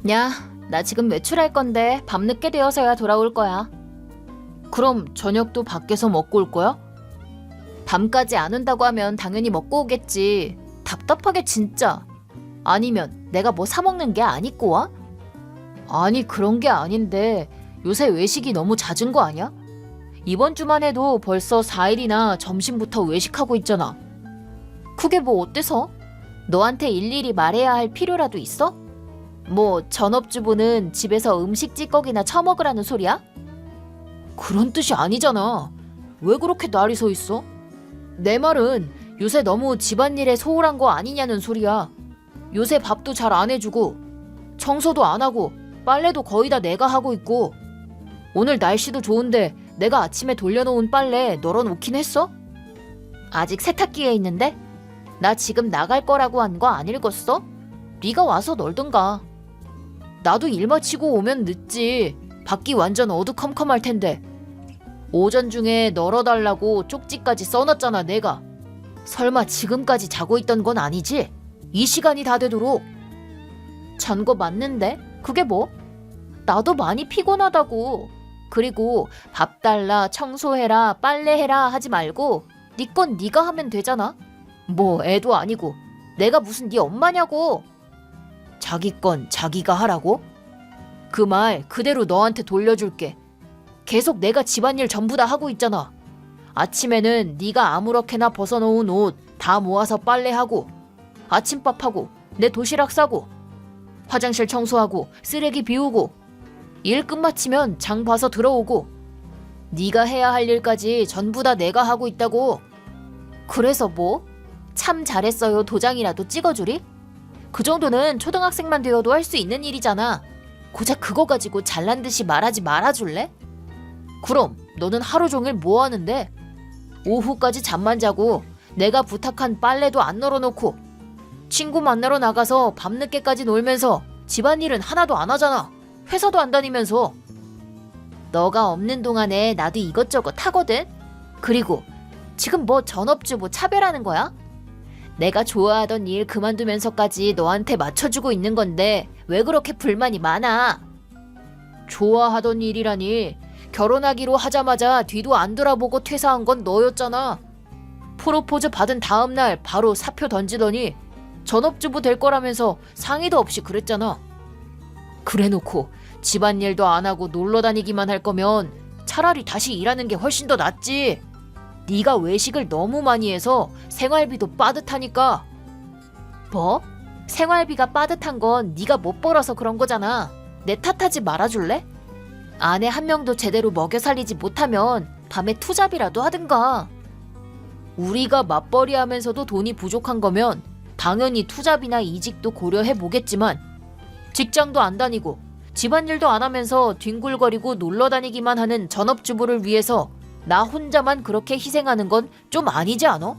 야, 나 지금 외출할 건데 밤늦게 되어서야 돌아올 거야. 그럼 저녁도 밖에서 먹고 올 거야? 밤까지 안 온다고 하면 당연히 먹고 오겠지. 답답하게 진짜. 아니면 내가 뭐 사 먹는 게 안 입고 와? 아니 그런 게 아닌데 요새 외식이 너무 잦은 거 아니야? 이번 주만 해도 벌써 4일이나 점심부터 외식하고 있잖아. 그게 뭐 어때서? 너한테 일일이 말해야 할 필요라도 있어? 뭐 전업주부는 집에서 음식 찌꺼기나 처먹으라는 소리야? 그런 뜻이 아니잖아. 왜 그렇게 날이 서 있어? 내 말은 요새 너무 집안일에 소홀한 거 아니냐는 소리야. 요새 밥도 잘 안 해주고 청소도 안 하고 빨래도 거의 다 내가 하고 있고 오늘 날씨도 좋은데 내가 아침에 돌려놓은 빨래 널어놓긴 했어? 아직 세탁기에 있는데? 나 지금 나갈 거라고 한 거 안 읽었어? 네가 와서 널든가. 나도 일 마치고 오면 늦지. 밖이 완전 어두컴컴할 텐데. 오전 중에 널어달라고 쪽지까지 써놨잖아 내가. 설마 지금까지 자고 있던 건 아니지? 이 시간이 다 되도록. 잔 거 맞는데? 그게 뭐? 나도 많이 피곤하다고. 그리고 밥 달라, 청소해라, 빨래해라 하지 말고 네 건 네가 하면 되잖아. 뭐 애도 아니고 내가 무슨 네 엄마냐고. 자기 건 자기가 하라고? 그 말 그대로 너한테 돌려줄게. 계속 내가 집안일 전부 다 하고 있잖아. 아침에는 네가 아무렇게나 벗어놓은 옷 다 모아서 빨래하고 아침밥하고 내 도시락 싸고 화장실 청소하고 쓰레기 비우고 일 끝마치면 장 봐서 들어오고 네가 해야 할 일까지 전부 다 내가 하고 있다고. 그래서 뭐? 참 잘했어요 도장이라도 찍어주리? 그 정도는 초등학생만 되어도 할 수 있는 일이잖아. 고작 그거 가지고 잘난 듯이 말하지 말아줄래? 그럼 너는 하루 종일 뭐 하는데? 오후까지 잠만 자고 내가 부탁한 빨래도 안 널어놓고 친구 만나러 나가서 밤늦게까지 놀면서 집안일은 하나도 안 하잖아. 회사도 안 다니면서. 너가 없는 동안에 나도 이것저것 하거든? 그리고 지금 뭐 전업주부 차별하는 거야? 내가 좋아하던 일 그만두면서까지 너한테 맞춰주고 있는 건데 왜 그렇게 불만이 많아? 좋아하던 일이라니. 결혼하기로 하자마자 뒤도 안 돌아보고 퇴사한 건 너였잖아. 프로포즈 받은 다음 날 바로 사표 던지더니 전업주부 될 거라면서 상의도 없이 그랬잖아. 그래놓고 집안일도 안 하고 놀러 다니기만 할 거면 차라리 다시 일하는 게 훨씬 더 낫지. 네가 외식을 너무 많이 해서 생활비도 빠듯하니까. 뭐? 생활비가 빠듯한 건 네가 못 벌어서 그런 거잖아. 내 탓하지 말아줄래? 아내 한 명도 제대로 먹여 살리지 못하면 밤에 투잡이라도 하든가. 우리가 맞벌이 하면서도 돈이 부족한 거면 당연히 투잡이나 이직도 고려해 보겠지만 직장도 안 다니고 집안일도 안 하면서 뒹굴거리고 놀러 다니기만 하는 전업주부를 위해서 나 혼자만 그렇게 희생하는 건 좀 아니지 않아?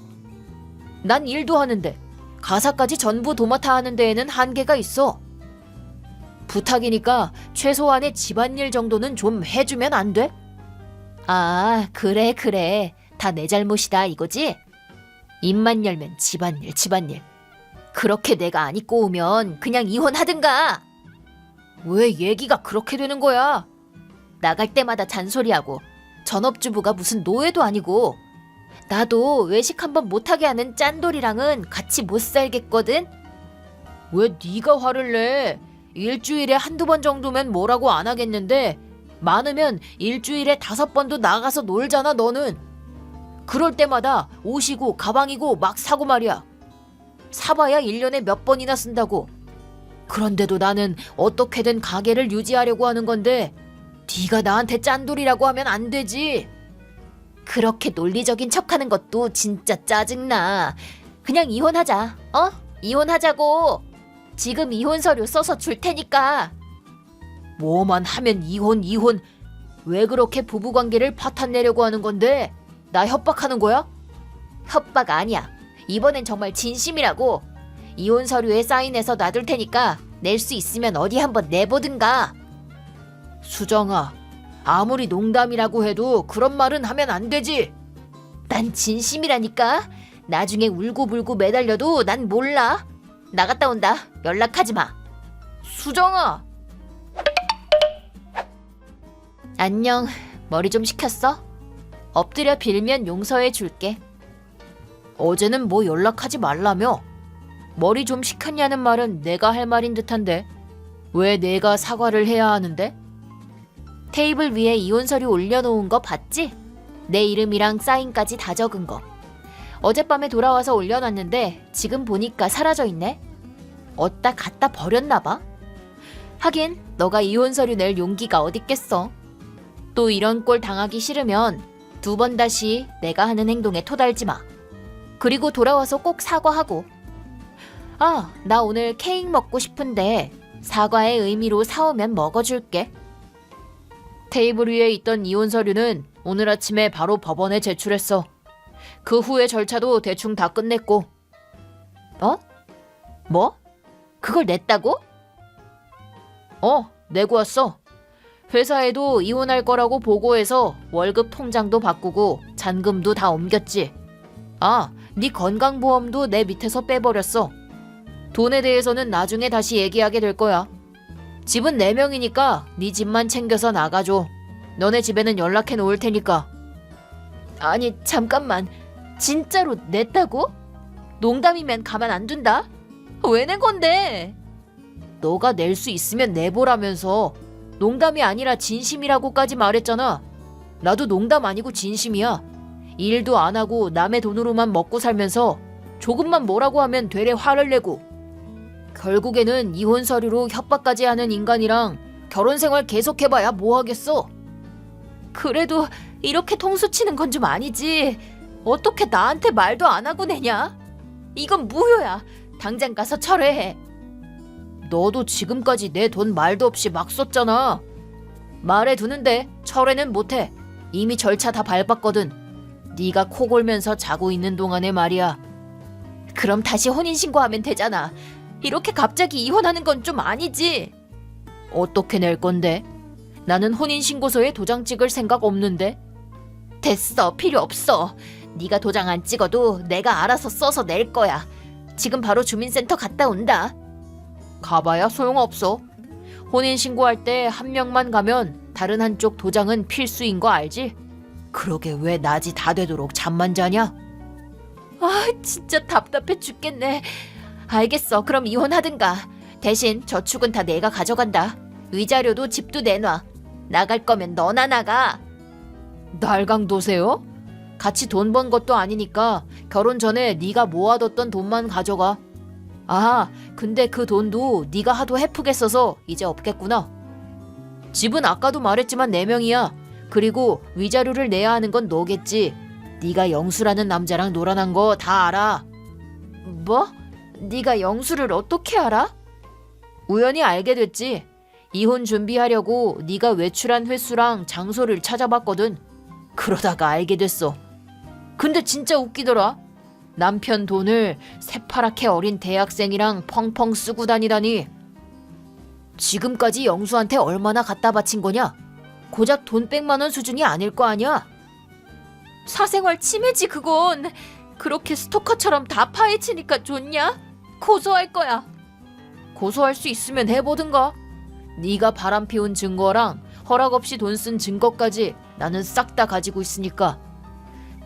난 일도 하는데 가사까지 전부 도맡아 하는 데에는 한계가 있어. 부탁이니까 최소한의 집안일 정도는 좀 해주면 안 돼? 아, 그래. 다 내 잘못이다 이거지? 입만 열면 집안일. 그렇게 내가 안 입고 오면 그냥 이혼하든가. 왜 얘기가 그렇게 되는 거야? 나갈 때마다 잔소리하고 전업주부가 무슨 노예도 아니고. 나도 외식 한번 못하게 하는 짠돌이랑은 같이 못 살겠거든? 왜 네가 화를 내? 일주일에 한두 번 정도면 뭐라고 안 하겠는데 많으면 일주일에 5번도 나가서 놀잖아 너는. 그럴 때마다 옷이고 가방이고 막 사고 말이야. 사봐야 1년에 몇 번이나 쓴다고. 그런데도 나는 어떻게든 가게를 유지하려고 하는 건데 네가 나한테 짠돌이라고 하면 안 되지. 그렇게 논리적인 척하는 것도 진짜 짜증나. 그냥 이혼하자. 이혼하자고. 지금 이혼 서류 써서 줄 테니까. 뭐만 하면 이혼. 왜 그렇게 부부관계를 파탄내려고 하는 건데? 나 협박하는 거야? 협박 아니야. 이번엔 정말 진심이라고. 이혼 서류에 사인해서 놔둘 테니까 낼 수 있으면 어디 한번 내보든가. 수정아, 아무리 농담이라고 해도 그런 말은 하면 안 되지. 난 진심이라니까. 나중에 울고불고 매달려도 난 몰라. 나갔다 온다. 연락하지 마. 수정아, 안녕. 머리 좀 식혔어? 엎드려 빌면 용서해 줄게. 어제는 뭐 연락하지 말라며? 머리 좀 식혔냐는 말은 내가 할 말인 듯한데 왜 내가 사과를 해야 하는데? 테이블 위에 이혼 서류 올려놓은 거 봤지? 내 이름이랑 사인까지 다 적은 거. 어젯밤에 돌아와서 올려놨는데 지금 보니까 사라져 있네. 어디다 갖다 버렸나 봐. 하긴 너가 이혼 서류 낼 용기가 어딨겠어. 또 이런 꼴 당하기 싫으면 2번 다시 내가 하는 행동에 토달지 마. 그리고 돌아와서 꼭 사과하고. 아, 나 오늘 케이크 먹고 싶은데 사과의 의미로 사오면 먹어줄게. 테이블 위에 있던 이혼 서류는 오늘 아침에 바로 법원에 제출했어. 그 후의 절차도 대충 다 끝냈고. 어? 뭐? 그걸 냈다고? 내고 왔어. 회사에도 이혼할 거라고 보고해서 월급 통장도 바꾸고 잔금도 다 옮겼지. 아, 네 건강보험도 내 밑에서 빼버렸어. 돈에 대해서는 나중에 다시 얘기하게 될 거야. 집은 4명이니까 네 집만 챙겨서 나가줘. 너네 집에는 연락해 놓을 테니까. 아니, 잠깐만. 진짜로 냈다고? 농담이면 가만 안 둔다. 왜 낸 건데? 너가 낼 수 있으면 내보라면서. 농담이 아니라 진심이라고까지 말했잖아. 나도 농담 아니고 진심이야. 일도 안 하고 남의 돈으로만 먹고 살면서 조금만 뭐라고 하면 되레 화를 내고. 결국에는 이혼 서류로 협박까지 하는 인간이랑 결혼 생활 계속해봐야 뭐 하겠어. 그래도 이렇게 통수 치는 건 좀 아니지. 어떻게 나한테 말도 안 하고 내냐? 이건 무효야. 당장 가서 철회해. 너도 지금까지 내 돈 말도 없이 막 썼잖아. 말해두는데 철회는 못해. 이미 절차 다 밟았거든. 네가 코 골면서 자고 있는 동안에 말이야. 그럼 다시 혼인신고하면 되잖아. 이렇게 갑자기 이혼하는 건 좀 아니지. 어떻게 낼 건데? 나는 혼인신고서에 도장 찍을 생각 없는데. 됐어, 필요 없어. 네가 도장 안 찍어도 내가 알아서 써서 낼 거야. 지금 바로 주민센터 갔다 온다. 가봐야 소용없어. 혼인신고할 때 한 명만 가면 다른 한쪽 도장은 필수인 거 알지? 그러게 왜 낮이 다 되도록 잠만 자냐? 아, 진짜 답답해 죽겠네. 알겠어, 그럼 이혼하든가. 대신 저축은 다 내가 가져간다. 위자료도 집도 내놔. 나갈 거면 너나 나가. 날강도세요? 같이 돈 번 것도 아니니까 결혼 전에 네가 모아뒀던 돈만 가져가. 아, 근데 그 돈도 네가 하도 헤프게 써서 이제 없겠구나. 집은 아까도 말했지만 4명이야. 그리고 위자료를 내야 하는 건 너겠지. 네가 영수라는 남자랑 놀아난 거 다 알아. 뭐? 네가 영수를 어떻게 알아? 우연히 알게 됐지. 이혼 준비하려고 네가 외출한 횟수랑 장소를 찾아봤거든. 그러다가 알게 됐어. 근데 진짜 웃기더라. 남편 돈을 새파랗게 어린 대학생이랑 펑펑 쓰고 다니다니. 지금까지 영수한테 얼마나 갖다 바친 거냐? 고작 돈 100만 원 수준이 아닐 거 아니야? 사생활 침해지 그건. 그렇게 스토커처럼 다 파헤치니까 좋냐? 고소할 거야. 고소할 수 있으면 해보든가. 네가 바람 피운 증거랑 허락 없이 돈 쓴 증거까지 나는 싹 다 가지고 있으니까.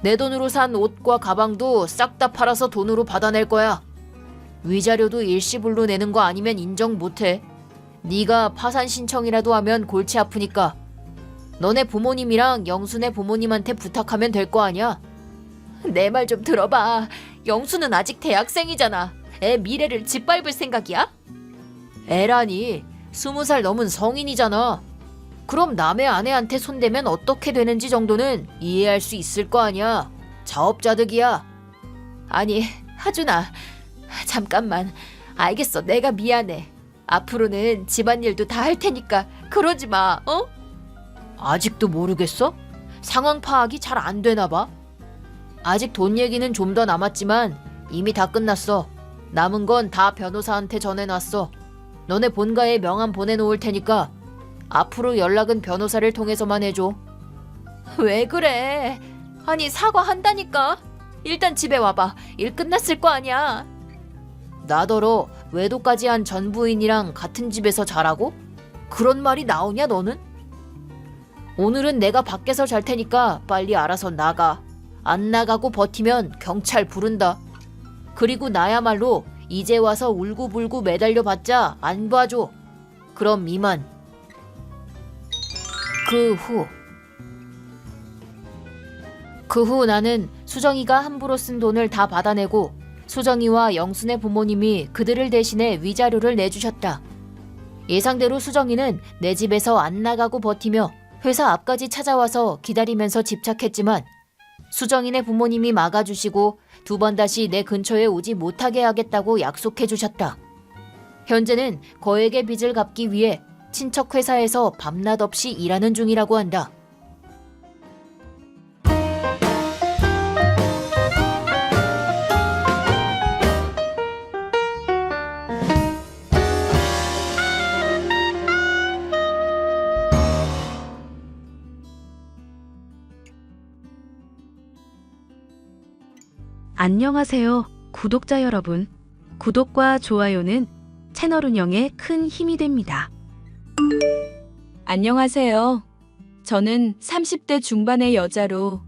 내 돈으로 산 옷과 가방도 싹 다 팔아서 돈으로 받아낼 거야. 위자료도 일시불로 내는 거 아니면 인정 못해. 네가 파산 신청이라도 하면 골치 아프니까. 너네 부모님이랑 영수네 부모님한테 부탁하면 될 거 아니야. 내 말 좀 들어봐. 영수는 아직 대학생이잖아. 애 미래를 짓밟을 생각이야? 애라니, 20살 넘은 성인이잖아. 그럼 남의 아내한테 손대면 어떻게 되는지 정도는 이해할 수 있을 거 아니야. 자업자득이야. 아니, 하준아, 잠깐만. 알겠어, 내가 미안해. 앞으로는 집안일도 다 할 테니까 그러지 마, 어? 아직도 모르겠어? 상황 파악이 잘 안 되나 봐. 아직 돈 얘기는 좀 더 남았지만 이미 다 끝났어. 남은 건 다 변호사한테 전해놨어. 너네 본가에 명함 보내놓을 테니까 앞으로 연락은 변호사를 통해서만 해줘. 왜 그래? 아니, 사과한다니까. 일단 집에 와봐. 일 끝났을 거 아니야. 나더러 외도까지 한 전 부인이랑 같은 집에서 자라고? 그런 말이 나오냐 너는? 오늘은 내가 밖에서 잘 테니까 빨리 알아서 나가. 안 나가고 버티면 경찰 부른다. 그리고 나야말로 이제 와서 울고불고 매달려 봤자 안 봐줘. 그럼 이만. 그 후 나는 수정이가 함부로 쓴 돈을 다 받아내고 수정이와 영순의 부모님이 그들을 대신해 위자료를 내주셨다. 예상대로 수정이는 내 집에서 안 나가고 버티며 회사 앞까지 찾아와서 기다리면서 집착했지만 수정이네 부모님이 막아주시고 2번 다시 내 근처에 오지 못하게 하겠다고 약속해 주셨다. 현재는 거액의 빚을 갚기 위해 친척 회사에서 밤낮 없이 일하는 중이라고 한다. 안녕하세요, 구독자 여러분. 구독과 좋아요는 채널 운영에 큰 힘이 됩니다. 안녕하세요. 저는 30대 중반의 여자로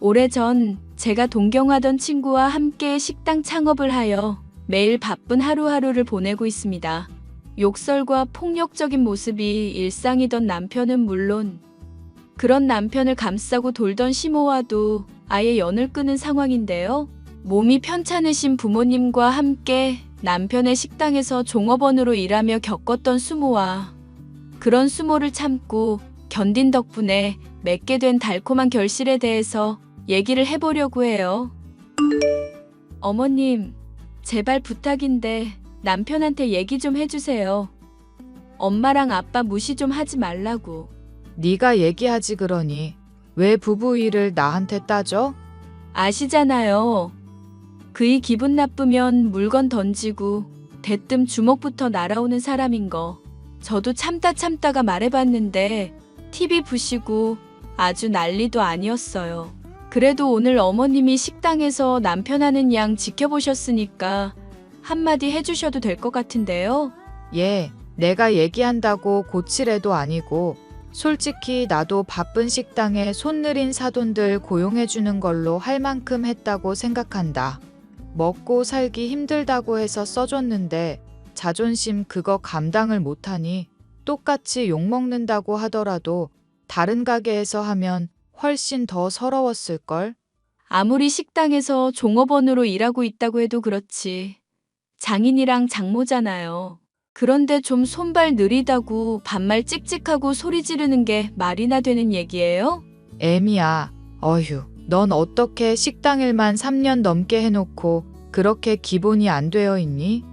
오래전 제가 동경하던 친구와 함께 식당 창업을 하여 매일 바쁜 하루하루를 보내고 있습니다. 욕설과 폭력적인 모습이 일상이던 남편은 물론 그런 남편을 감싸고 돌던 시모와도 아예 연을 끊은 상황인데요. 몸이 편찮으신 부모님과 함께 남편의 식당에서 종업원으로 일하며 겪었던 수모와 그런 수모를 참고 견딘 덕분에 맺게 된 달콤한 결실에 대해서 얘기를 해보려고 해요. 어머님, 제발 부탁인데 남편한테 얘기 좀 해주세요. 엄마랑 아빠 무시 좀 하지 말라고. 네가 얘기하지 그러니 왜 부부 일을 나한테 따져? 아시잖아요. 그이 기분 나쁘면 물건 던지고 대뜸 주먹부터 날아오는 사람인 거. 저도 참다가 말해봤는데 TV 부시고 아주 난리도 아니었어요. 그래도 오늘 어머님이 식당에서 남편 하는 양 지켜보셨으니까 한마디 해주셔도 될 것 같은데요. 얘, 내가 얘기한다고 고치래도 아니고 솔직히 나도 바쁜 식당에 손 느린 사돈들 고용해주는 걸로 할 만큼 했다고 생각한다. 먹고 살기 힘들다고 해서 써줬는데 자존심 그거 감당을 못하니 똑같이 욕먹는다고 하더라도 다른 가게에서 하면 훨씬 더 서러웠을걸? 아무리 식당에서 종업원으로 일하고 있다고 해도 그렇지. 장인이랑 장모잖아요. 그런데 좀 손발 느리다고 반말 찍찍하고 소리 지르는 게 말이나 되는 얘기예요? 애미야, 어휴, 넌 어떻게 식당 일만 3년 넘게 해놓고 그렇게 기본이 안 되어 있니?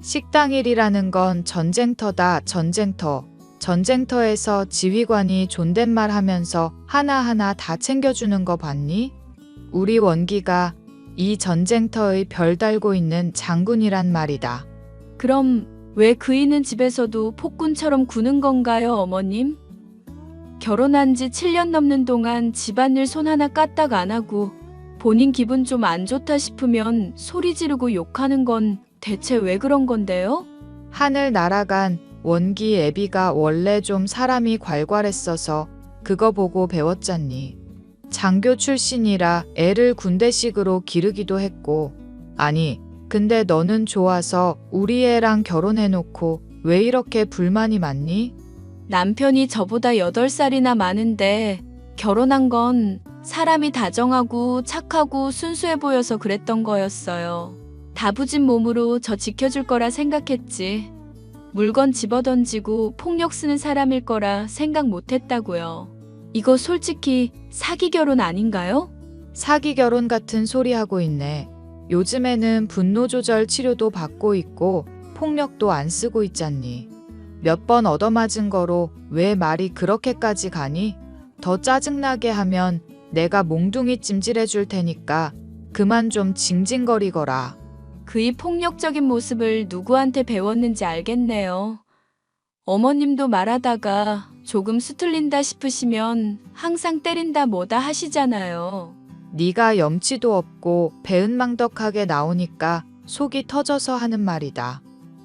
식당 일이라는 건 전쟁터다, 전쟁터. 전쟁터에서 지휘관이 존댓말 하면서 하나하나 다 챙겨주는 거 봤니? 우리 원기가 이 전쟁터의 별 달고 있는 장군이란 말이다. 그럼 왜 그이는 집에서도 폭군처럼 구는 건가요, 어머님? 결혼한 지 7년 넘는 동안 집안일 손 하나 까딱 안 하고 본인 기분 좀 안 좋다 싶으면 소리 지르고 욕하는 건 대체 왜 그런 건데요? 하늘 날아간 원기 애비가 원래 좀 사람이 괄괄했어서 그거 보고 배웠잖니. 장교 출신이라 애를 군대식으로 기르기도 했고. 아니, 근데 너는 좋아서 우리 애랑 결혼해놓고 왜 이렇게 불만이 많니? 남편이 저보다 8살이나 많은데 결혼한 건 사람이 다정하고 착하고 순수해 보여서 그랬던 거였어요. 다부진 몸으로 저 지켜줄 거라 생각했지. 물건 집어던지고 폭력 쓰는 사람일 거라 생각 못했다고요. 이거 솔직히 사기 결혼 아닌가요? 사기 결혼 같은 소리 하고 있네. 요즘에는 분노 조절 치료도 받고 있고 폭력도 안 쓰고 있잖니. 몇 번 얻어맞은 거로 왜 말이 그렇게까지 가니? 더 짜증나게 하면 내가 몽둥이 찜질해 줄 테니까 그만 좀 징징거리거라. 그이 폭력적인 모습을 누구한테 배웠는지 알겠네요. 어머님도 말하다가 조금 수틀린다 싶으시면 항상 때린다 뭐다 하시잖아요. 네가 염치도 없고 배은망덕하게 나오니까 속이 터져서 하는 말이다.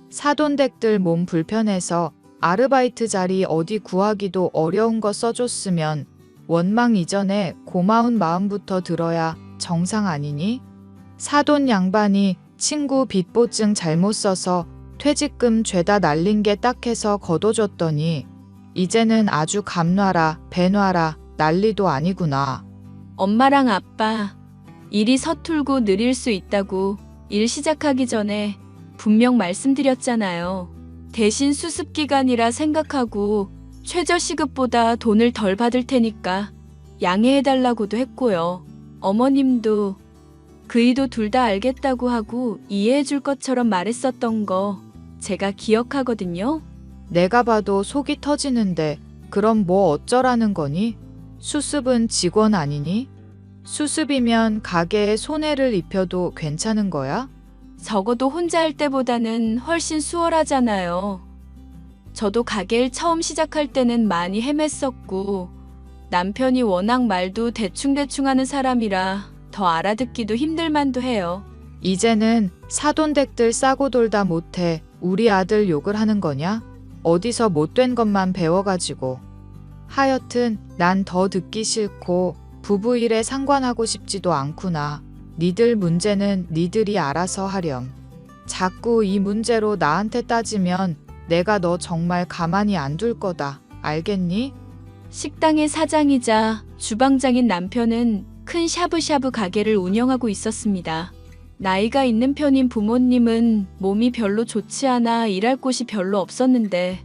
사돈댁들 몸 불편해서 아르바이트 자리 어디 구하기도 어려운 거 써줬으면 원망 이전에 고마운 마음부터 들어야 정상 아니니? 사돈 양반이 친구 빚보증 잘못 써서 퇴직금 죄다 날린 게 딱해서 거둬줬더니 이제는 아주 감놔라 배놔라 난리도 아니구나. 엄마랑 아빠, 일이 서툴고 느릴 수 있다고 일 시작하기 전에 분명 말씀드렸잖아요. 대신 수습기간이라 생각하고 최저시급보다 돈을 덜 받을 테니까 양해해달라고도 했고요. 어머님도 그 의도 둘 다 알겠다고 하고 이해해줄 것처럼 말했었던 거 제가 기억하거든요. 내가 봐도 속이 터지는데 그럼 뭐 어쩌라는 거니? 수습은 직원 아니니? 수습이면 가게에 손해를 입혀도 괜찮은 거야? 적어도 혼자 할 때보다는 훨씬 수월하잖아요. 저도 가게를 처음 시작할 때는 많이 헤맸었고 남편이 워낙 말도 대충대충 하는 사람이라 더 알아듣기도 힘들만도 해요. 이제는 사돈댁들 싸고 돌다 못해 우리 아들 욕을 하는 거냐? 어디서 못된 것만 배워가지고. 하여튼 난 더 듣기 싫고 부부 일에 상관하고 싶지도 않구나. 니들 문제는 니들이 알아서 하렴. 자꾸 이 문제로 나한테 따지면 내가 너 정말 가만히 안 둘 거다. 알겠니? 식당의 사장이자 주방장인 남편은 큰 샤브샤브 가게를 운영하고 있었습니다. 나이가 있는 편인 부모님은 몸이 별로 좋지 않아 일할 곳이 별로 없었는데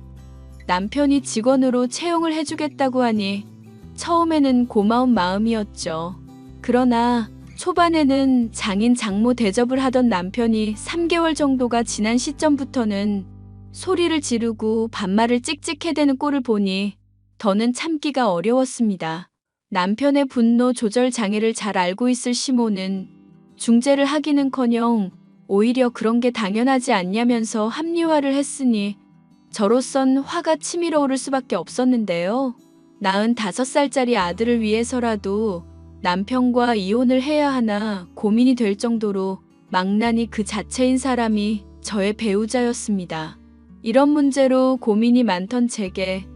남편이 직원으로 채용을 해주겠다고 하니 처음에는 고마운 마음이었죠. 그러나 초반에는 장인 장모 대접을 하던 남편이 3개월 정도가 지난 시점부터는 소리를 지르고 반말을 찍찍해대는 꼴을 보니 더는 참기가 어려웠습니다. 남편의 분노 조절 장애를 잘 알고 있을 시모는 중재를 하기는커녕 오히려 그런 게 당연하지 않냐면서 합리화를 했으니 저로선 화가 치밀어 오를 수밖에 없었는데요. 45살짜리 아들을 위해서라도 남편과 이혼을 해야 하나 고민이 될 정도로 망나니 그 자체인 사람이 저의 배우자였습니다. 이런 문제로 고민이 많던 제게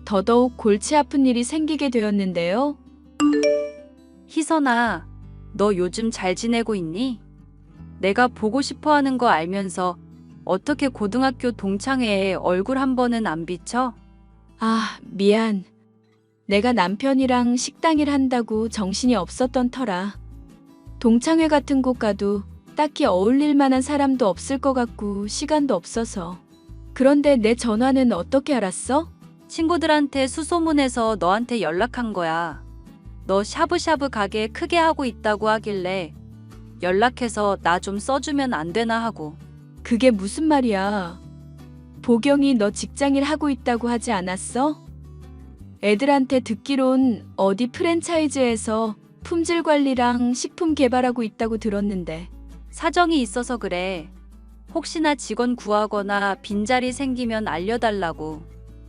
더더욱 골치 아픈 일이 생기게 되었는데요. 희선아, 너 요즘 잘 지내고 있니? 내가 보고 싶어 하는 거 알면서 어떻게 고등학교 동창회에 얼굴 한 번은 안 비쳐? 아, 미안. 내가 남편이랑 식당 일 한다고 정신이 없었던 터라. 동창회 같은 곳 가도 딱히 어울릴 만한 사람도 없을 것 같고 시간도 없어서. 그런데 내 전화는 어떻게 알았어? 친구들한테 수소문해서 너한테 연락한 거야. 너 샤브샤브 가게 크게 하고 있다고 하길래 연락해서 나 좀 써주면 안 되나 하고. 그게 무슨 말이야? 보경이 너 직장일 하고 있다고 하지 않았어? 애들한테 듣기론 어디 프랜차이즈에서 품질 관리랑 식품 개발하고 있다고 들었는데. 사정이 있어서 그래. 혹시나 직원 구하거나 빈자리 생기면 알려달라고.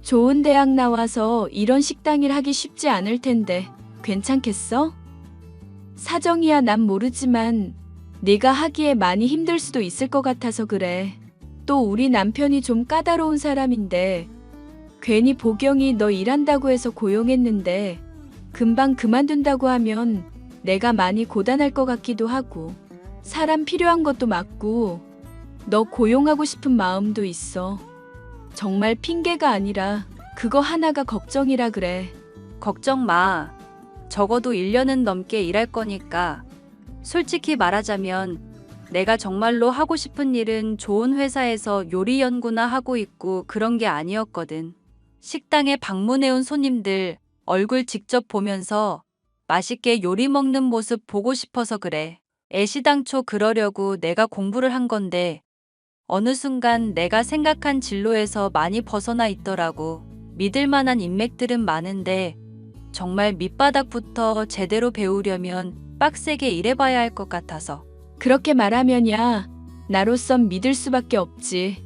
좋은 대학 나와서 이런 식당일 하기 쉽지 않을 텐데 괜찮겠어? 사정이야 난 모르지만 네가 하기에 많이 힘들 수도 있을 것 같아서 그래. 또 우리 남편이 좀 까다로운 사람인데 괜히 보경이 너 일한다고 해서 고용했는데 금방 그만둔다고 하면 내가 많이 고단할 것 같기도 하고 사람 필요한 것도 맞고 너 고용하고 싶은 마음도 있어. 정말 핑계가 아니라 그거 하나가 걱정이라 그래. 걱정 마. 적어도 1년은 넘게 일할 거니까. 솔직히 말하자면 내가 정말로 하고 싶은 일은 좋은 회사에서 요리 연구나 하고 있고 그런 게 아니었거든. 식당에 방문해온 손님들 얼굴 직접 보면서 맛있게 요리 먹는 모습 보고 싶어서 그래. 애시당초 그러려고 내가 공부를 한 건데 어느 순간 내가 생각한 진로에서 많이 벗어나 있더라고. 믿을 만한 인맥들은 많은데 정말 밑바닥부터 제대로 배우려면 빡세게 일해봐야 할 것 같아서. 그렇게 말하면야 나로선 믿을 수밖에 없지.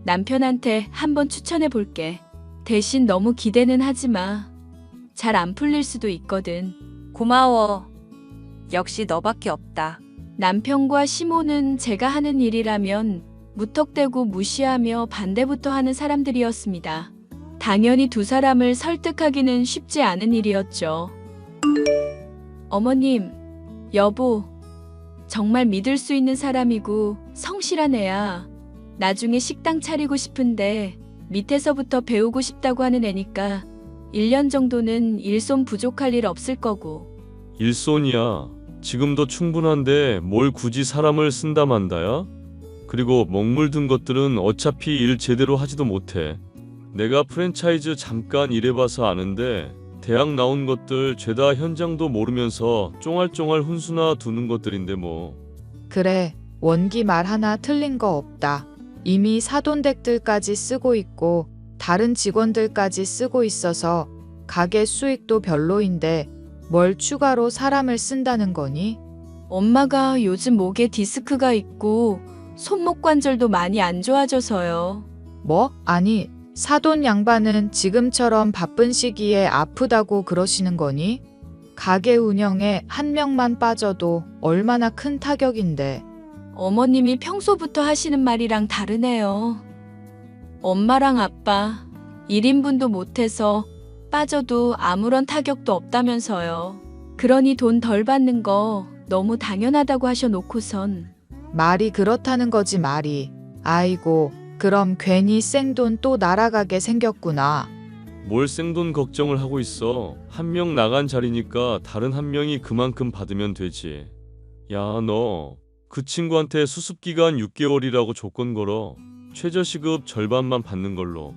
남편한테 한번 추천해 볼게. 대신 너무 기대는 하지 마. 잘 안 풀릴 수도 있거든. 고마워. 역시 너밖에 없다. 남편과 시모는 제가 하는 일이라면 무턱대고 무시하며 반대부터 하는 사람들이었습니다. 당연히 두 사람을 설득하기는 쉽지 않은 일이었죠. 어머님, 여보, 정말 믿을 수 있는 사람이고 성실한 애야. 나중에 식당 차리고 싶은데 밑에서부터 배우고 싶다고 하는 애니까 1년 정도는 일손 부족할 일 없을 거고. 일손이야. 지금도 충분한데 뭘 굳이 사람을 쓴다 만다야? 그리고 먹물 든 것들은 어차피 일 제대로 하지도 못해. 내가 프랜차이즈 잠깐 일해봐서 아는데 대학 나온 것들 죄다 현장도 모르면서 쫑알쫑알 훈수나 두는 것들인데 뭐. 그래, 원기 말 하나 틀린 거 없다. 이미 사돈댁들까지 쓰고 있고 다른 직원들까지 쓰고 있어서 가게 수익도 별로인데 뭘 추가로 사람을 쓴다는 거니? 엄마가 요즘 목에 디스크가 있고 손목 관절도 많이 안 좋아져서요. 뭐? 아니, 사돈 양반은 지금처럼 바쁜 시기에 아프다고 그러시는 거니? 가게 운영에 한 명만 빠져도 얼마나 큰 타격인데. 어머님이 평소부터 하시는 말이랑 다르네요. 엄마랑 아빠 1인분도 못해서 빠져도 아무런 타격도 없다면서요. 그러니 돈 덜 받는 거 너무 당연하다고 하셔놓고선. 말이 그렇다는 거지 말이. 아이고, 그럼 괜히 생돈 또 날아가게 생겼구나. 뭘 생돈 걱정을 하고 있어. 한 명 나간 자리니까 다른 한 명이 그만큼 받으면 되지. 야, 너 그 친구한테 수습기간 6개월이라고 조건 걸어. 최저시급 절반만 받는 걸로.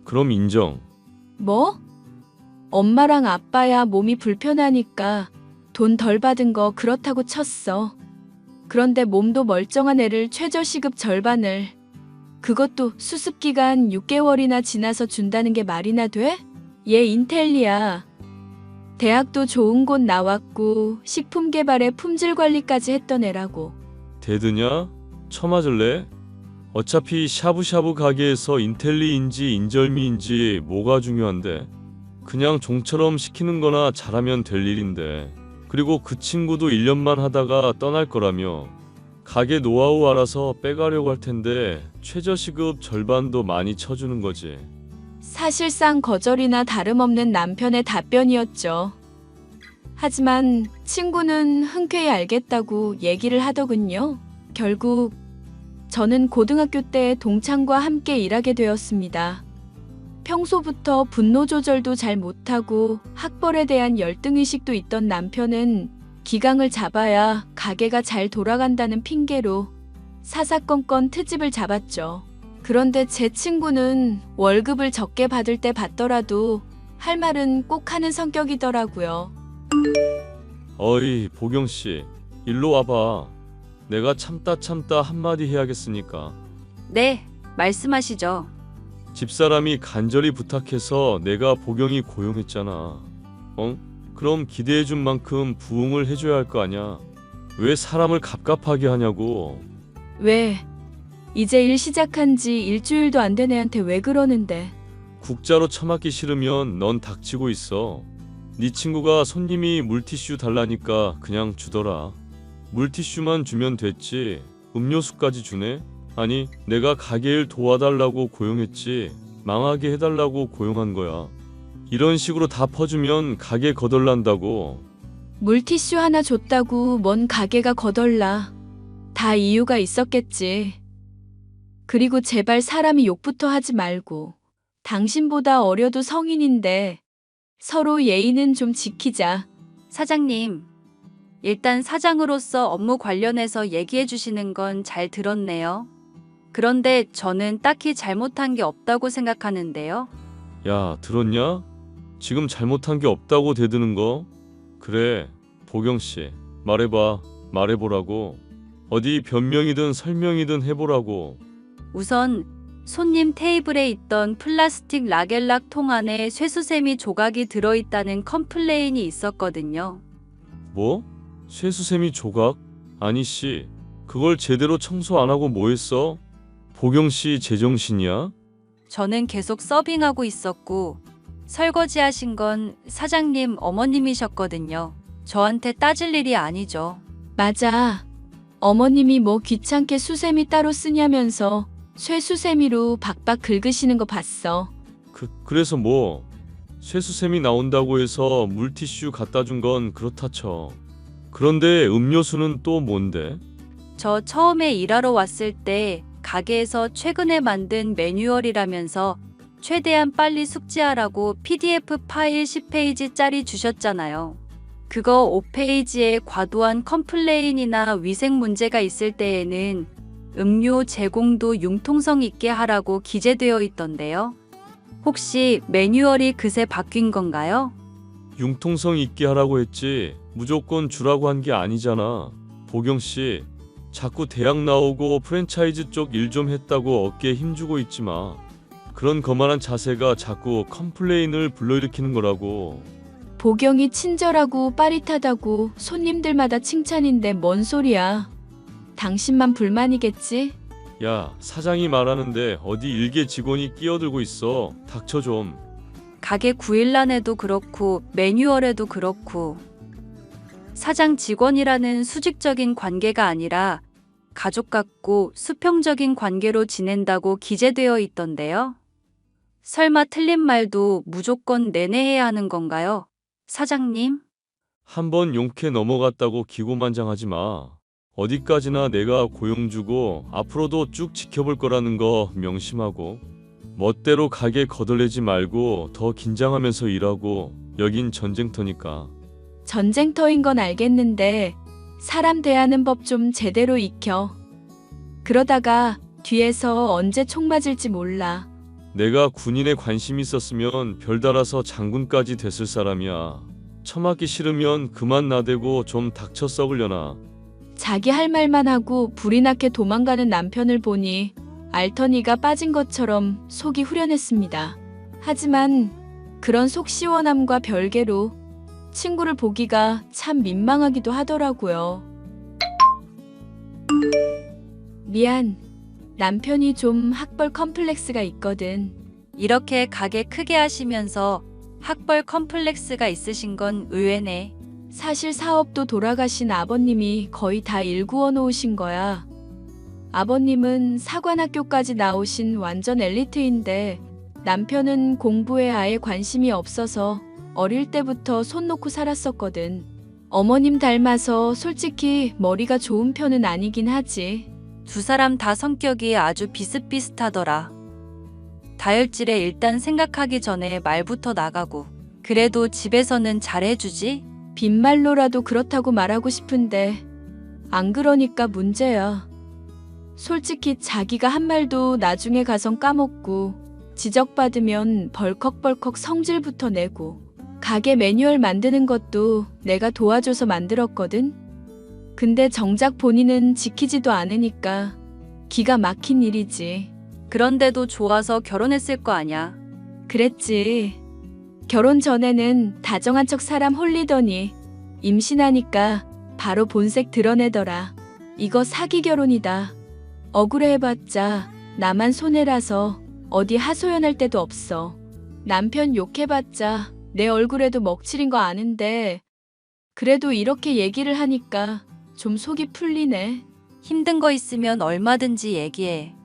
그럼 인정. 뭐? 엄마랑 아빠야 몸이 불편하니까 돈 덜 받은 거 그렇다고 쳤어. 그런데 몸도 멀쩡한 애를 최저시급 절반을, 그것도 수습기간 6개월이나 지나서 준다는 게 말이나 돼? 얘 인텔리야. 대학도 좋은 곳 나왔고 식품 개발에 품질 관리까지 했던 애라고. 대드냐? 처맞을래? 어차피 샤브샤브 가게에서 인텔리인지 인절미인지 뭐가 중요한데. 그냥 종처럼 시키는 거나 잘하면 될 일인데. 그리고 그 친구도 1년만 하다가 떠날 거라며. 가게 노하우 알아서 빼가려고 할 텐데 최저시급 절반도 많이 쳐주는 거지. 사실상 거절이나 다름없는 남편의 답변이었죠. 하지만 친구는 흔쾌히 알겠다고 얘기를 하더군요. 결국 저는 고등학교 때 동창과 함께 일하게 되었습니다. 평소부터 분노 조절도 잘 못하고 학벌에 대한 열등의식도 있던 남편은 기강을 잡아야 가게가 잘 돌아간다는 핑계로 사사건건 트집을 잡았죠. 그런데 제 친구는 월급을 적게 받을 때 받더라도 할 말은 꼭 하는 성격이더라고요. 어이, 보경씨. 일로 와봐. 내가 참다 한마디 해야겠으니까. 네, 말씀하시죠. 집사람이 간절히 부탁해서 내가 보경이 고용했잖아. 그럼 기대해준 만큼 부응을 해줘야 할 거 아냐. 왜 사람을 갑갑하게 하냐고. 왜? 이제 일 시작한 지 일주일도 안 된 애한테 왜 그러는데? 국자로 처맞기 싫으면 넌 닥치고 있어. 네 친구가 손님이 물티슈 달라니까 그냥 주더라. 물티슈만 주면 됐지 음료수까지 주네? 아니, 내가 가게일 도와달라고 고용했지 망하게 해달라고 고용한 거야. 이런 식으로 다 퍼주면 가게 거덜난다고. 물티슈 하나 줬다고 뭔 가게가 거덜나. 다 이유가 있었겠지. 그리고 제발 사람이 욕부터 하지 말고. 당신보다 어려도 성인인데 서로 예의는 좀 지키자. 사장님, 일단 사장으로서 업무 관련해서 얘기해 주시는 건 잘 들었네요. 그런데 저는 딱히 잘못한 게 없다고 생각하는데요. 야, 들었냐? 지금 잘못한 게 없다고 대드는 거? 그래, 보경씨, 말해보라고. 어디 변명이든 설명이든 해보라고. 우선 손님 테이블에 있던 플라스틱 라겔락 통 안에 쇠수세미 조각이 들어있다는 컴플레인이 있었거든요. 뭐? 쇠수세미 조각? 아니 씨, 그걸 제대로 청소 안 하고 뭐 했어? 보경씨 제정신이야? 저는 계속 서빙하고 있었고 설거지하신 건 사장님 어머님이셨거든요. 저한테 따질 일이 아니죠. 맞아. 어머님이 뭐 귀찮게 수세미 따로 쓰냐면서 쇠수세미로 박박 긁으시는 거 봤어. 그래서 뭐? 쇠수샘이 나온다고 해서 물티슈 갖다 준 건 그렇다 쳐. 그런데 음료수는 또 뭔데? 저 처음에 일하러 왔을 때 가게에서 최근에 만든 매뉴얼이라면서 최대한 빨리 숙지하라고 PDF 파일 10페이지짜리 주셨잖아요. 그거 5페이지에 과도한 컴플레인이나 위생 문제가 있을 때에는 음료 제공도 융통성 있게 하라고 기재되어 있던데요. 혹시 매뉴얼이 그새 바뀐 건가요? 융통성 있게 하라고 했지 무조건 주라고 한 게 아니잖아. 보경 씨, 자꾸 대학 나오고 프랜차이즈 쪽 일 좀 했다고 어깨에 힘주고 있지 마. 그런 거만한 자세가 자꾸 컴플레인을 불러일으키는 거라고. 보경이 친절하고 빠릿하다고 손님들마다 칭찬인데 뭔 소리야. 당신만 불만이겠지? 야, 사장이 말하는데 어디 일개 직원이 끼어들고 있어. 닥쳐 좀. 가게 구일란에도 그렇고 매뉴얼에도 그렇고 사장 직원이라는 수직적인 관계가 아니라 가족 같고 수평적인 관계로 지낸다고 기재되어 있던데요. 설마 틀린 말도 무조건 내내해야 하는 건가요? 사장님? 한번 용케 넘어갔다고 기고만장하지 마. 어디까지나 내가 고용 주고 앞으로도 쭉 지켜볼 거라는 거 명심하고 멋대로 가게 거덜내지 말고 더 긴장하면서 일하고. 여긴 전쟁터니까. 전쟁터인 건 알겠는데 사람 대하는 법 좀 제대로 익혀. 그러다가 뒤에서 언제 총 맞을지 몰라. 내가 군인에 관심 있었으면 별달아서 장군까지 됐을 사람이야. 처맞기 싫으면 그만 나대고 좀 닥쳐 썩으려나. 자기 할 말만 하고 불이 나게 도망가는 남편을 보니 알터니가 빠진 것처럼 속이 후련했습니다. 하지만 그런 속 시원함과 별개로 친구를 보기가 참 민망하기도 하더라고요. 미안. 남편이 좀 학벌 컴플렉스가 있거든. 이렇게 가게 크게 하시면서 학벌 컴플렉스가 있으신 건 의외네. 사실 사업도 돌아가신 아버님이 거의 다 일구어 놓으신 거야. 아버님은 사관학교까지 나오신 완전 엘리트인데 남편은 공부에 아예 관심이 없어서 어릴 때부터 손 놓고 살았었거든. 어머님 닮아서 솔직히 머리가 좋은 편은 아니긴 하지. 두 사람 다 성격이 아주 비슷비슷하더라. 다혈질에 일단 생각하기 전에 말부터 나가고. 그래도 집에서는 잘해주지? 빈말로라도 그렇다고 말하고 싶은데 안 그러니까 문제야. 솔직히 자기가 한 말도 나중에 가선 까먹고 지적받으면 벌컥벌컥 성질부터 내고. 가게 매뉴얼 만드는 것도 내가 도와줘서 만들었거든. 근데 정작 본인은 지키지도 않으니까 기가 막힌 일이지. 그런데도 좋아서 결혼했을 거 아냐. 그랬지. 결혼 전에는 다정한 척 사람 홀리더니 임신하니까 바로 본색 드러내더라. 이거 사기 결혼이다. 억울해 해봤자 나만 손해라서 어디 하소연할 데도 없어. 남편 욕해봤자 내 얼굴에도 먹칠인 거 아는데 그래도 이렇게 얘기를 하니까 좀 속이 풀리네. 힘든 거 있으면 얼마든지 얘기해.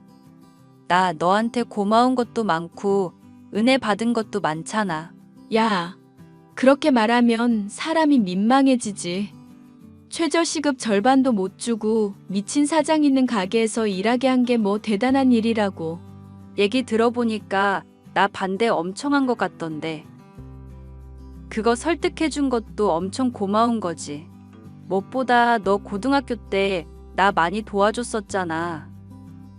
나 너한테 고마운 것도 많고 은혜 받은 것도 많잖아. 야, 그렇게 말하면 사람이 민망해지지. 최저시급 절반도 못 주고 미친 사장 있는 가게에서 일하게 한 게 뭐 대단한 일이라고. 얘기 들어보니까 나 반대 엄청 한 것 같던데. 그거 설득해 준 것도 엄청 고마운 거지. 무엇보다 너 고등학교 때 나 많이 도와줬었잖아.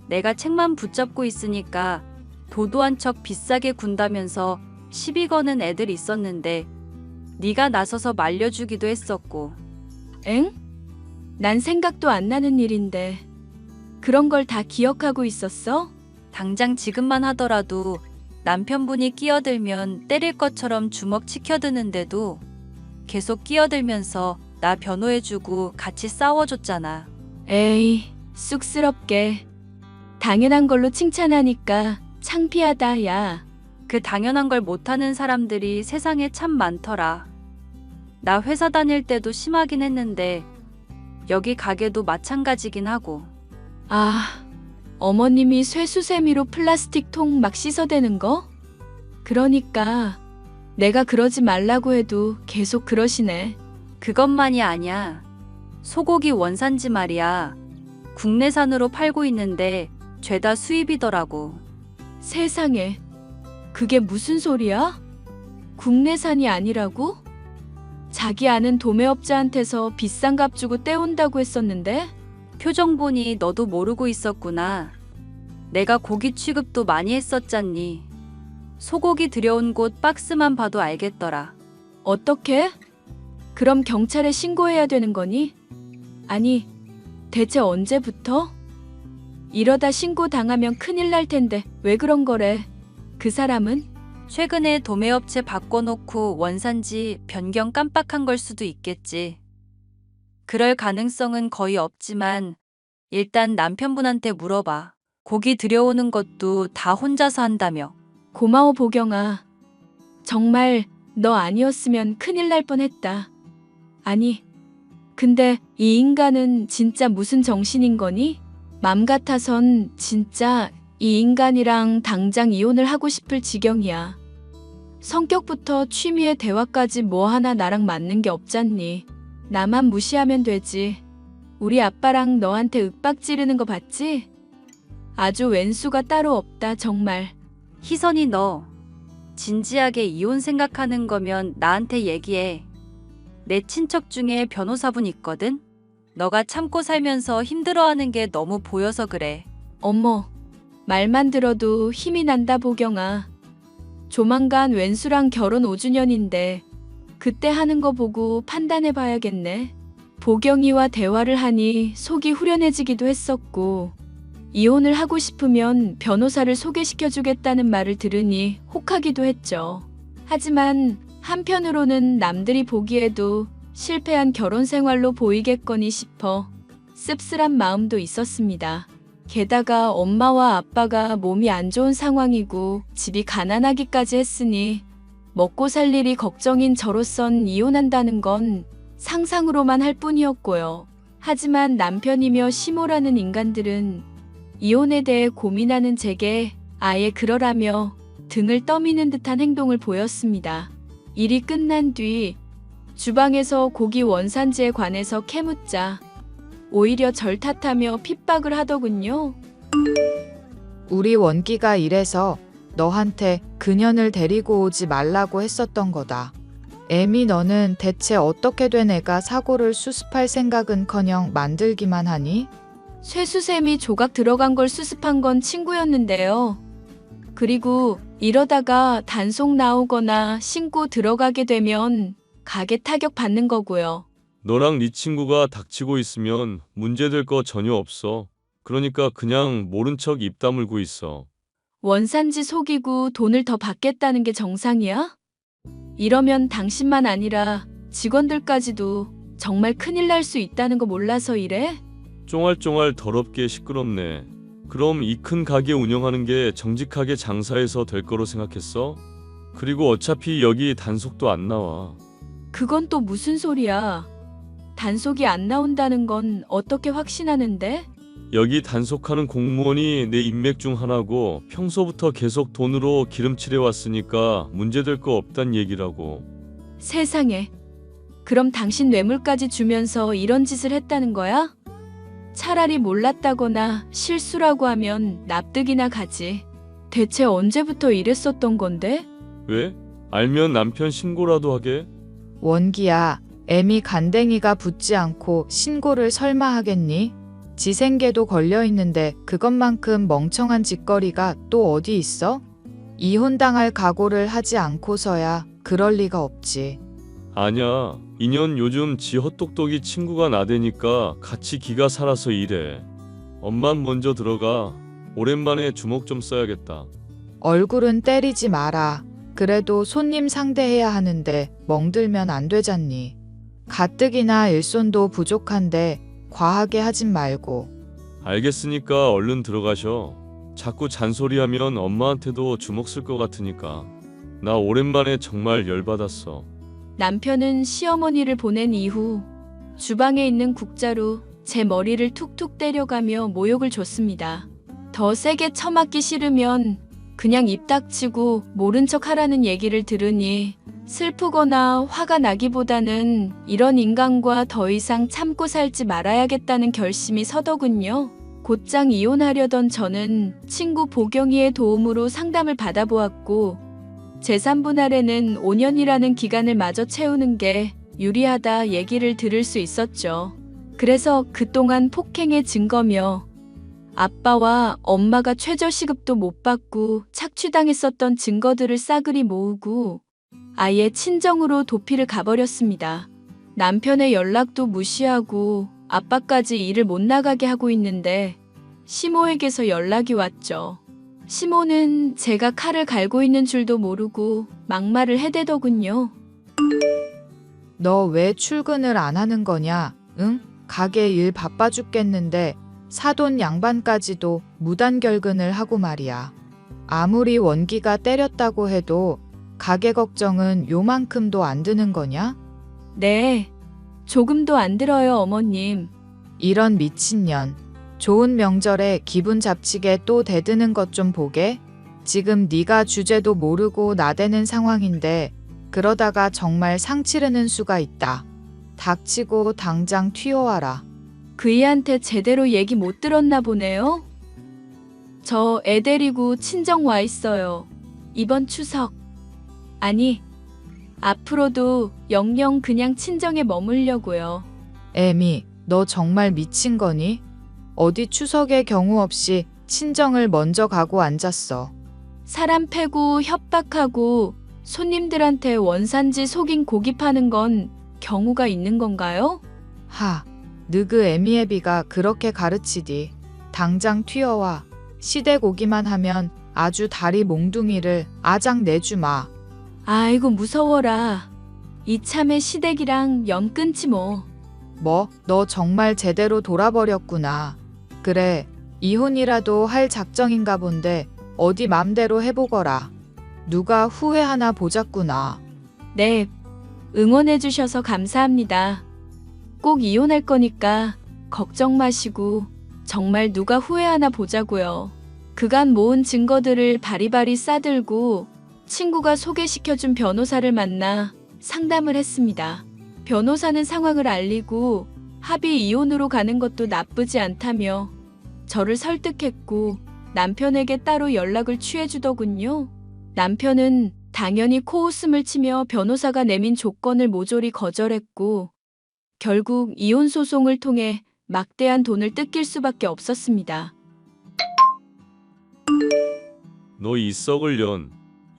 내가 책만 붙잡고 있으니까 도도한 척 비싸게 군다면서 시비 거는 애들 있었는데 네가 나서서 말려주기도 했었고. 엥? 난 생각도 안 나는 일인데 그런 걸 다 기억하고 있었어? 당장 지금만 하더라도 남편분이 끼어들면 때릴 것처럼 주먹 치켜드는데도 계속 끼어들면서 나 변호해주고 같이 싸워줬잖아. 에이, 쑥스럽게. 당연한 걸로 칭찬하니까 창피하다, 야. 그 당연한 걸 못하는 사람들이 세상에 참 많더라. 나 회사 다닐 때도 심하긴 했는데 여기 가게도 마찬가지긴 하고. 아, 어머님이 쇠수세미로 플라스틱 통 막 씻어대는 거? 그러니까 내가 그러지 말라고 해도 계속 그러시네. 그것만이 아니야. 소고기 원산지 말이야. 국내산으로 팔고 있는데 죄다 수입이더라고. 세상에. 그게 무슨 소리야? 국내산이 아니라고? 자기 아는 도매업자한테서 비싼 값 주고 떼온다고 했었는데? 표정 보니 너도 모르고 있었구나. 내가 고기 취급도 많이 했었잖니. 소고기 들여온 곳 박스만 봐도 알겠더라. 어떻게? 그럼 경찰에 신고해야 되는 거니? 아니, 대체 언제부터? 이러다 신고 당하면 큰일 날 텐데 왜 그런 거래? 그 사람은? 최근에 도매업체 바꿔놓고 원산지 변경 깜빡한 걸 수도 있겠지. 그럴 가능성은 거의 없지만 일단 남편분한테 물어봐. 고기 들여오는 것도 다 혼자서 한다며. 고마워 보경아. 정말 너 아니었으면 큰일 날 뻔했다. 아니, 근데 이 인간은 진짜 무슨 정신인 거니? 맘 같아선 진짜 이 인간이랑 당장 이혼을 하고 싶을 지경이야. 성격부터 취미에 대화까지 뭐 하나 나랑 맞는 게 없잖니. 나만 무시하면 되지. 우리 아빠랑 너한테 윽박 지르는 거 봤지? 아주 왼수가 따로 없다 정말. 희선이 너 진지하게 이혼 생각하는 거면 나한테 얘기해. 내 친척 중에 변호사분 있거든? 너가 참고 살면서 힘들어하는 게 너무 보여서 그래. 어머, 말만 들어도 힘이 난다 보경아. 조만간 왼수랑 결혼 5주년인데 그때 하는 거 보고 판단해 봐야겠네. 보경이와 대화를 하니 속이 후련해지기도 했었고 이혼을 하고 싶으면 변호사를 소개시켜 주겠다는 말을 들으니 혹하기도 했죠. 하지만 한편으로는 남들이 보기에도 실패한 결혼 생활로 보이겠거니 싶어 씁쓸한 마음도 있었습니다. 게다가 엄마와 아빠가 몸이 안 좋은 상황이고 집이 가난하기까지 했으니 먹고 살 일이 걱정인 저로선 이혼한다는 건 상상으로만 할 뿐이었고요. 하지만 남편이며 시모라는 인간들은 이혼에 대해 고민하는 제게 아예 그러라며 등을 떠미는 듯한 행동을 보였습니다. 일이 끝난 뒤 주방에서 고기 원산지에 관해서 캐묻자 오히려 절 탓하며 핍박을 하더군요. 우리 원기가 이래서 너한테 그년을 데리고 오지 말라고 했었던 거다. 애미 너는 대체 어떻게 된 애가 사고를 수습할 생각은커녕 만들기만 하니? 쇠수샘이 조각 들어간 걸 수습한 건 친구였는데요. 그리고 이러다가 단속 나오거나 신고 들어가게 되면 가게 타격 받는 거고요. 너랑 네 친구가 닥치고 있으면 문제될 거 전혀 없어. 그러니까 그냥 모른 척 입 다물고 있어. 원산지 속이고 돈을 더 받겠다는 게 정상이야? 이러면 당신만 아니라 직원들까지도 정말 큰일 날 수 있다는 거 몰라서 이래? 쫑알쫑알 더럽게 시끄럽네. 그럼 이 큰 가게 운영하는 게 정직하게 장사해서 될 거로 생각했어? 그리고 어차피 여기 단속도 안 나와. 그건 또 무슨 소리야? 단속이 안 나온다는 건 어떻게 확신하는데? 여기 단속하는 공무원이 내 인맥 중 하나고 평소부터 계속 돈으로 기름칠해 왔으니까 문제될 거 없단 얘기라고. 세상에. 그럼 당신 뇌물까지 주면서 이런 짓을 했다는 거야? 차라리 몰랐다거나 실수라고 하면 납득이나 가지. 대체 언제부터 이랬었던 건데? 왜? 알면 남편 신고라도 하게? 원기야, 애미 간댕이가 붙지 않고 신고를 설마 하겠니? 지 생계도 걸려있는데 그것만큼 멍청한 짓거리가 또 어디 있어? 이혼당할 각오를 하지 않고서야 그럴 리가 없지. 아냐, 인연 요즘 지 헛똑똑이 친구가 나대니까 같이 기가 살아서 이래. 엄만 먼저 들어가. 오랜만에 주먹 좀 써야겠다. 얼굴은 때리지 마라. 그래도 손님 상대해야 하는데 멍들면 안 되잖니. 가뜩이나 일손도 부족한데 과하게 하진 말고. 알겠으니까 얼른 들어가셔. 자꾸 잔소리하면 엄마한테도 주먹 쓸 것 같으니까. 나 오랜만에 정말 열받았어. 남편은 시어머니를 보낸 이후 주방에 있는 국자로 제 머리를 툭툭 때려가며 모욕을 줬습니다. 더 세게 쳐맞기 싫으면 그냥 입 닥치고 모른 척 하라는 얘기를 들으니 슬프거나 화가 나기보다는 이런 인간과 더 이상 참고 살지 말아야겠다는 결심이 서더군요. 곧장 이혼하려던 저는 친구 보경이의 도움으로 상담을 받아보았고 제3분할에는 5년이라는 기간을 마저 채우는 게 유리하다 얘기를 들을 수 있었죠. 그래서 그동안 폭행의 증거며 아빠와 엄마가 최저시급도 못 받고 착취당했었던 증거들을 싸그리 모으고 아예 친정으로 도피를 가버렸습니다. 남편의 연락도 무시하고 아빠까지 일을 못 나가게 하고 있는데 시모에게서 연락이 왔죠. 시모는 제가 칼을 갈고 있는 줄도 모르고 막말을 해대더군요. 너 왜 출근을 안 하는 거냐? 응? 가게 일 바빠 죽겠는데 사돈 양반까지도 무단결근을 하고 말이야. 아무리 원기가 때렸다고 해도 가게 걱정은 요만큼도 안 드는 거냐? 네, 조금도 안 들어요, 어머님. 이런 미친년. 좋은 명절에 기분 잡치게 또 대드는 것 좀 보게. 지금 네가 주제도 모르고 나대는 상황인데 그러다가 정말 상 치르는 수가 있다. 닥치고 당장 튀어와라. 그이한테 제대로 얘기 못 들었나 보네요. 저 애 데리고 친정 와 있어요. 이번 추석. 아니, 앞으로도 영영 그냥 친정에 머물려고요. 애미, 너 정말 미친 거니? 어디 추석에 경우 없이 친정을 먼저 가고 앉았어. 사람 패고 협박하고 손님들한테 원산지 속인 고기 파는 건 경우가 있는 건가요? 하, 느그 애미애비가 그렇게 가르치디. 당장 튀어와. 시대고기만 하면 아주 다리 몽둥이를 아작 내주마. 아이고 무서워라. 이참에 시댁이랑 연 끊지 뭐. 뭐, 너 정말 제대로 돌아버렸구나. 그래, 이혼이라도 할 작정인가 본데 어디 맘대로 해보거라. 누가 후회하나 보자꾸나. 네, 응원해 주셔서 감사합니다. 꼭 이혼할 거니까 걱정 마시고 정말 누가 후회하나 보자고요. 그간 모은 증거들을 바리바리 싸들고 친구가 소개시켜준 변호사를 만나 상담을 했습니다. 변호사는 상황을 알리고 합의 이혼으로 가는 것도 나쁘지 않다며 저를 설득했고 남편에게 따로 연락을 취해주더군요. 남편은 당연히 코웃음을 치며 변호사가 내민 조건을 모조리 거절했고 결국 이혼 소송을 통해 막대한 돈을 뜯길 수밖에 없었습니다. 너 이 썩을 년.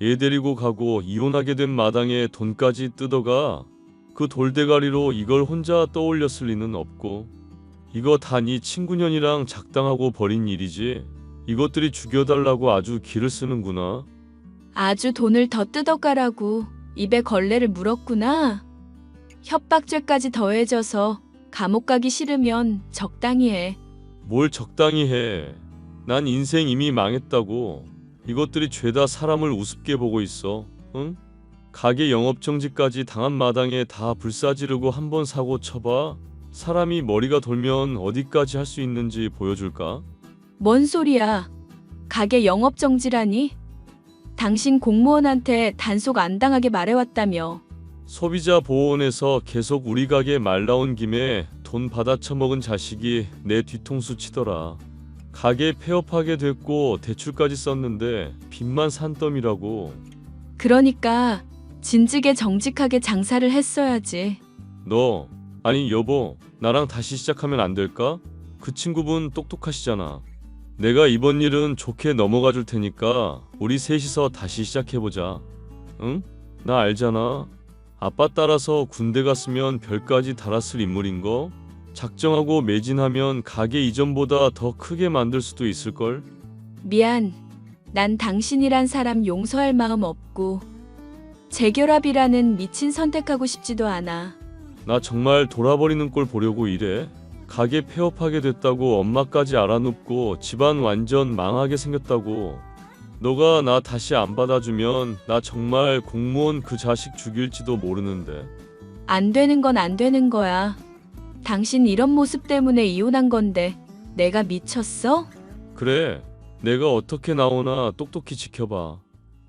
얘 데리고 가고 이혼하게 된 마당에 돈까지 뜯어가. 그 돌대가리로 이걸 혼자 떠올렸을 리는 없고. 이거 다 네 친구년이랑 작당하고 벌인 일이지. 이것들이 죽여달라고 아주 기를 쓰는구나. 아주 돈을 더 뜯어가라고 입에 걸레를 물었구나. 협박죄까지 더해져서 감옥 가기 싫으면 적당히 해. 뭘 적당히 해. 난 인생 이미 망했다고. 이것들이 죄다 사람을 우습게 보고 있어. 응? 가게 영업정지까지 당한 마당에 다 불사지르고 한번 사고 쳐봐. 사람이 머리가 돌면 어디까지 할 수 있는지 보여줄까? 뭔 소리야. 가게 영업정지라니? 당신 공무원한테 단속 안 당하게 말해왔다며. 소비자 보호원에서 계속 우리 가게 말 나온 김에 돈 받아 처먹은 자식이 내 뒤통수 치더라. 가게 폐업하게 됐고 대출까지 썼는데 빚만 산더미라고. 그러니까 진즉에 정직하게 장사를 했어야지. 너, 아니 여보, 나랑 다시 시작하면 안 될까? 그 친구분 똑똑하시잖아. 내가 이번 일은 좋게 넘어가 줄 테니까 우리 셋이서 다시 시작해보자. 응? 나 알잖아. 아빠 따라서 군대 갔으면 별까지 달았을 인물인 거. 작정하고 매진하면 가게 이전보다 더 크게 만들 수도 있을걸? 미안. 난 당신이란 사람 용서할 마음 없고 재결합이라는 미친 선택하고 싶지도 않아. 나 정말 돌아버리는 꼴 보려고 이래? 가게 폐업하게 됐다고 엄마까지 알아눕고 집안 완전 망하게 생겼다고. 너가 나 다시 안 받아주면 나 정말 공무원 그 자식 죽일지도 모르는데. 안 되는 건 안 되는 거야. 당신 이런 모습 때문에 이혼한 건데 내가 미쳤어? 그래, 내가 어떻게 나오나 똑똑히 지켜봐.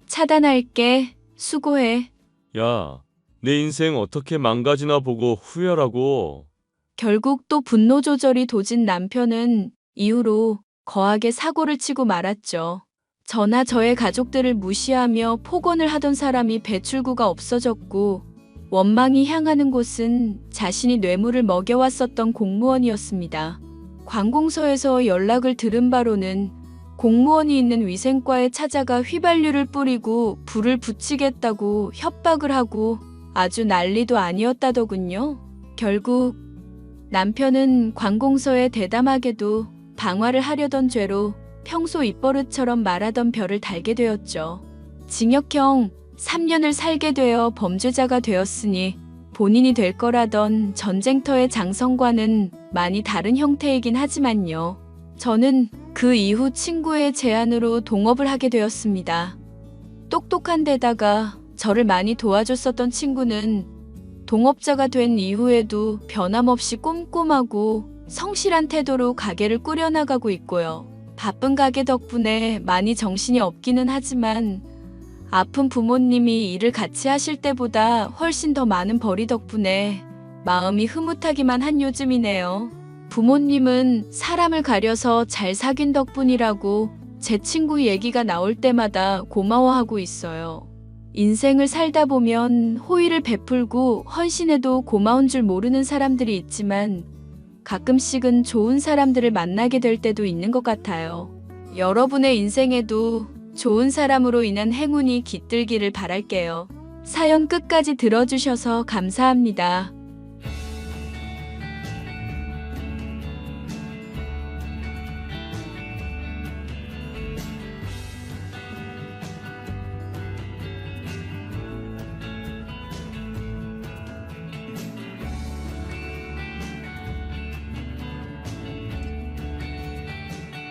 차단할게. 수고해. 야, 내 인생 어떻게 망가지나 보고 후회하라고. 결국 또 분노 조절이 도진 남편은 이후로 거하게 사고를 치고 말았죠. 저나 저의 가족들을 무시하며 폭언을 하던 사람이 배출구가 없어졌고 원망이 향하는 곳은 자신이 뇌물을 먹여왔었던 공무원이었습니다. 관공서에서 연락을 들은 바로는 공무원이 있는 위생과에 찾아가 휘발유를 뿌리고 불을 붙이겠다고 협박을 하고 아주 난리도 아니었다더군요. 결국 남편은 관공서에 대담하게도 방화를 하려던 죄로 평소 입버릇처럼 말하던 별을 달게 되었죠. 징역형 3년을 살게 되어 범죄자가 되었으니 본인이 될 거라던 전쟁터의 장성과는 많이 다른 형태이긴 하지만요. 저는 그 이후 친구의 제안으로 동업을 하게 되었습니다. 똑똑한 데다가 저를 많이 도와줬었던 친구는 동업자가 된 이후에도 변함없이 꼼꼼하고 성실한 태도로 가게를 꾸려나가고 있고요. 바쁜 가게 덕분에 많이 정신이 없기는 하지만 아픈 부모님이 일을 같이 하실 때보다 훨씬 더 많은 벌이 덕분에 마음이 흐뭇하기만 한 요즘이네요. 부모님은 사람을 가려서 잘 사귄 덕분이라고 제 친구 얘기가 나올 때마다 고마워하고 있어요. 인생을 살다 보면 호의를 베풀고 헌신해도 고마운 줄 모르는 사람들이 있지만 가끔씩은 좋은 사람들을 만나게 될 때도 있는 것 같아요. 여러분의 인생에도 좋은 사람으로 인한 행운이 깃들기를 바랄게요. 사연 끝까지 들어주셔서 감사합니다.